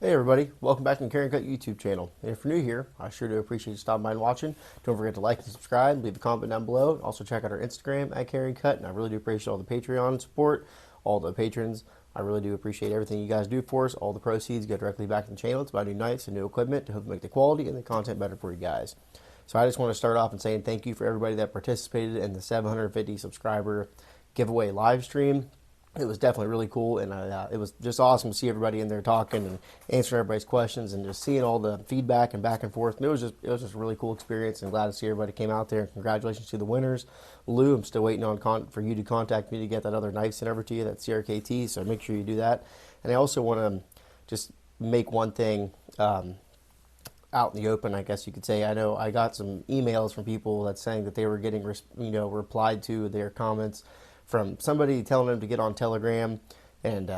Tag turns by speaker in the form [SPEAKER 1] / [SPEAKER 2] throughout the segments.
[SPEAKER 1] Hey everybody, welcome back to the Carry and Cut YouTube channel. And if you're new here, I sure do appreciate you stopping by and watching. Don't forget to like and subscribe, leave a comment down below. Also check out our Instagram at Carry and Cut, and I really do appreciate all the Patreon support, all the patrons. I really do appreciate everything you guys do for us. All the proceeds go directly back to the channel to buy new knives and new equipment to help make the quality and the content better for you guys. So I just want to start off and saying thank you for everybody that participated in the 750 subscriber giveaway live stream. It was definitely really cool, and it was just awesome to see everybody in there talking and answering everybody's questions and just seeing all the feedback and back and forth. And it was just a really cool experience, and glad to see everybody came out there. And congratulations to the winners. Lou, I'm still waiting on for you to contact me to get that other knife sent over to you, that CRKT. So make sure you do that. And I also want to just make one thing out in the open, I guess you could say. I know I got some emails from people that saying that they were getting replied to their comments from somebody telling them to get on Telegram and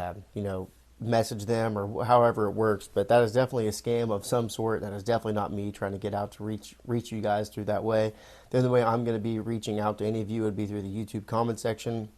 [SPEAKER 1] message them or however it works. But that is definitely a scam of some sort. That is definitely not me trying to get out to reach you guys through that way. The only way I'm going to be reaching out to any of you would be through the YouTube comment section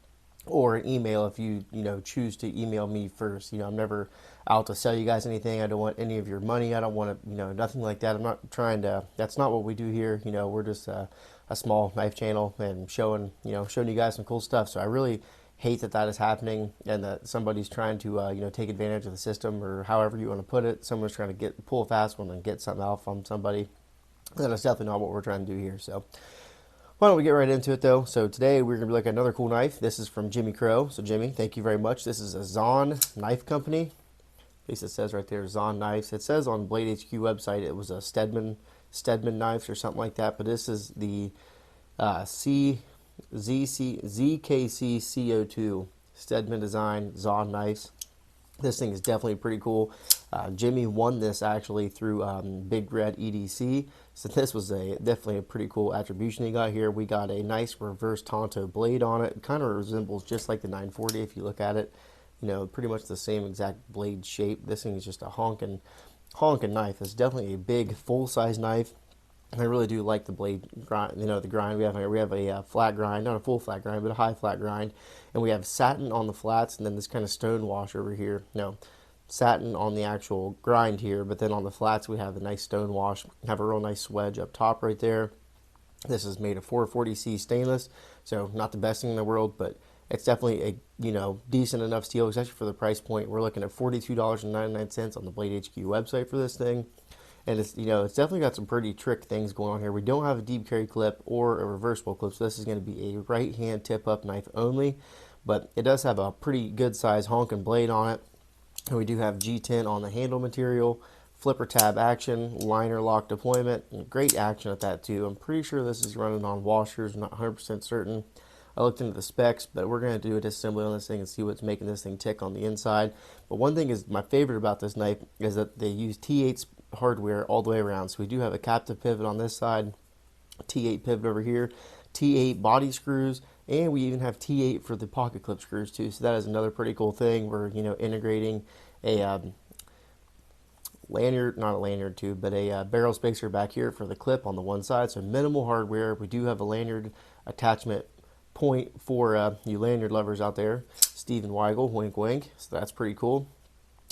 [SPEAKER 1] or an email if you choose to email me first. I'm never out to sell you guys anything. I don't want any of your money. I don't want to nothing like that. I'm not trying to. That's not what we do here. We're just a small knife channel and showing you guys some cool stuff. So I really hate that is happening and that somebody's trying to take advantage of the system, or however you want to put it. Someone's trying to pull a fast one and get something out from somebody. That's definitely not what we're trying to do here. So why don't we get right into it though? So today we're going to be looking at another cool knife. This is from Jimmie Crowe. So Jimmy, thank you very much. This is a Zahn knife company. At least it says right there, Zahn Knives. It says on Blade HQ website it was a Stedman knives or something like that. But this is the ZKC C02 Stedman design Zahn knives. This thing is definitely pretty cool. Jimmy won this actually through Big Red EDC. So this was definitely a pretty cool attribution he got here. We got a nice reverse Tonto blade on it. It kind of resembles just like the 940 if you look at it. Pretty much the same exact blade shape. This thing is just a honking knife. It's definitely a big full-size knife. I really do like the blade grind. The grind we have here. We have a flat grind, not a full flat grind, but a high flat grind, and we have satin on the flats, and then this kind of stone wash over here. No, satin on the actual grind here, but then on the flats we have a nice stone wash. Have a real nice swedge up top right there. This is made of 440C stainless, so not the best thing in the world, but it's definitely a decent enough steel, especially for the price point. We're looking at $42.99 on the Blade HQ website for this thing. And it's it's definitely got some pretty trick things going on here. We don't have a deep carry clip or a reversible clip, so this is going to be a right hand tip up knife only. But it does have a pretty good size honking blade on it. And we do have G10 on the handle material, flipper tab action, liner lock deployment, and great action at that too. I'm pretty sure this is running on washers, not 100% certain. I looked into the specs, but we're going to do a disassembly on this thing and see what's making this thing tick on the inside. But one thing is my favorite about this knife is that they use T8 hardware all the way around. So we do have a captive pivot on this side, T8 pivot over here, T8 body screws, and we even have T8 for the pocket clip screws too. So that is another pretty cool thing. We're integrating a lanyard, not a lanyard tube, but a barrel spacer back here for the clip on the one side. So minimal hardware. We do have a lanyard attachment point for you lanyard lovers out there. Steven Weigel, wink wink. So that's pretty cool.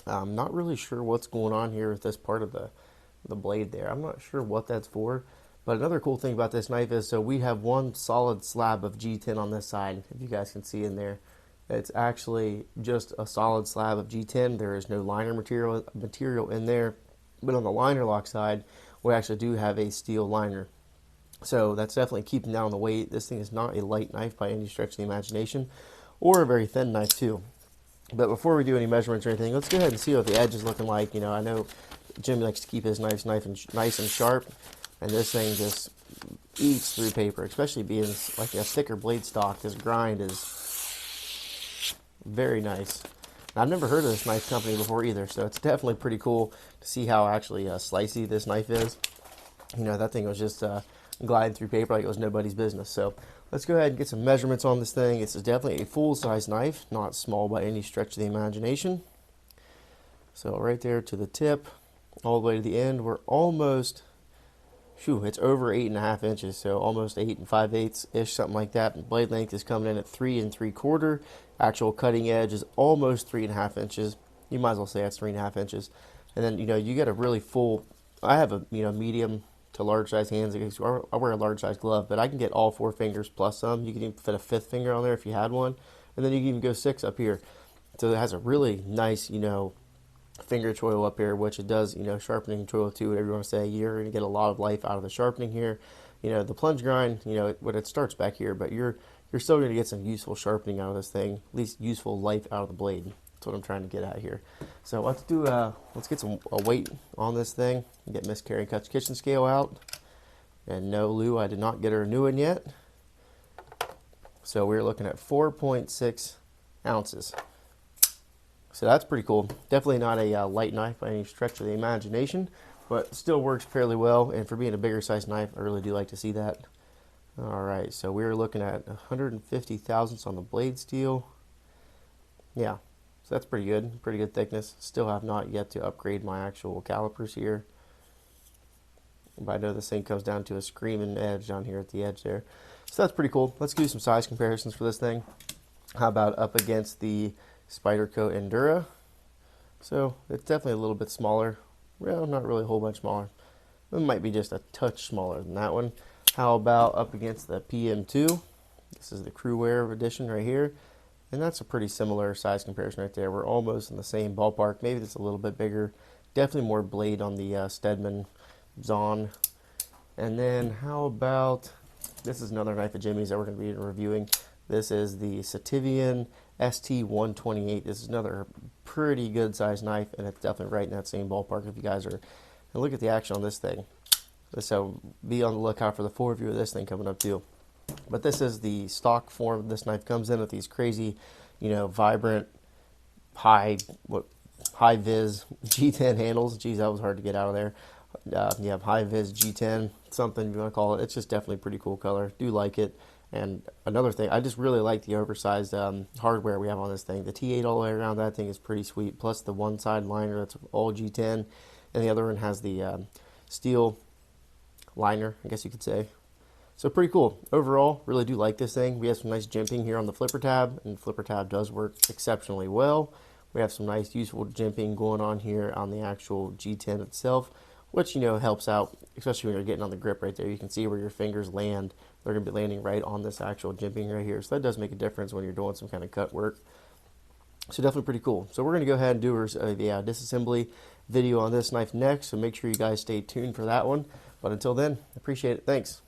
[SPEAKER 1] I'm not really sure what's going on here with this part of the blade there. I'm not sure what that's for. But another cool thing about this knife is, so we have one solid slab of G10 on this side, if you guys can see in there. It's actually just a solid slab of G10. There is no liner material in there. But on the liner lock side, we actually do have a steel liner. So that's definitely keeping down the weight. This thing is not a light knife by any stretch of the imagination, or a very thin knife too. But before we do any measurements or anything, let's go ahead and see what the edge is looking like. I know Jimmy likes to keep his knives nice and sharp, and this thing just eats through paper, especially being like a thicker blade stock. This grind is very nice. Now, I've never heard of this knife company before either, so it's definitely pretty cool to see how actually slicey this knife is. That thing was just gliding through paper like it was nobody's business. So let's go ahead and get some measurements on this thing. It's definitely a full-size knife, not small by any stretch of the imagination. So right there to the tip, all the way to the end, we're almost, it's over 8.5 inches, so almost 8 5/8-ish, something like that. And blade length is coming in at 3 3/4. Actual cutting edge is almost 3.5 inches. You might as well say that's 3.5 inches. And then, you get a really full, I have a, medium to large size hands. I wear a large size glove, but I can get all 4 fingers plus some. You can even fit a 5th finger on there if you had one. And then you can even go 6 up here. So it has a really nice, finger choil up here, which it does, sharpening choil too, whatever you want to say. You're going to get a lot of life out of the sharpening here. The plunge grind, it starts back here, but you're still going to get some useful sharpening out of this thing, at least useful life out of the blade. That's what I'm trying to get at here. So let's get a weight on this thing. Get Miss Carryandcut's kitchen scale out. And no, Lou, I did not get her a new one yet. So we're looking at 4.6 ounces. So that's pretty cool. Definitely not a light knife by any stretch of the imagination, but still works fairly well. And for being a bigger size knife, I really do like to see that. All right, so we're looking at 150 thousandths on the blade steel. Yeah, so that's pretty good thickness. Still have not yet to upgrade my actual calipers here. But I know this thing comes down to a screaming edge down here at the edge there. So that's pretty cool. Let's do some size comparisons for this thing. How about up against the Spyderco Endura? So it's definitely a little bit smaller. Well, not really a whole bunch smaller. It might be just a touch smaller than that one. How about up against the PM2? This is the crew wear edition right here. And that's a pretty similar size comparison right there. We're almost in the same ballpark. Maybe it's a little bit bigger. Definitely more blade on the Stedemon ZKC. And then how about, this is another knife of Jimmie's that we're going to be reviewing. This is the Civivi ST128. This is another pretty good size knife, and it's definitely right in that same ballpark if you guys are. And look at the action on this thing. So be on the lookout for the full review of this thing coming up too. But this is the stock form. This knife comes in with these crazy, vibrant, high vis G10 handles. Geez, that was hard to get out of there. You have high vis G10, something you want to call it. It's just definitely a pretty cool color. Do like it. And another thing, I just really like the oversized hardware we have on this thing. The T8 all the way around that thing is pretty sweet. Plus the one side liner that's all G10, and the other one has the steel liner, I guess you could say. So pretty cool. Overall, really do like this thing. We have some nice jimping here on the flipper tab, and the flipper tab does work exceptionally well. We have some nice useful jimping going on here on the actual G10 itself, which, helps out, especially when you're getting on the grip right there. You can see where your fingers land. They're going to be landing right on this actual jimping right here. So that does make a difference when you're doing some kind of cut work. So definitely pretty cool. So we're going to go ahead and do the disassembly video on this knife next. So make sure you guys stay tuned for that one. But until then, appreciate it. Thanks.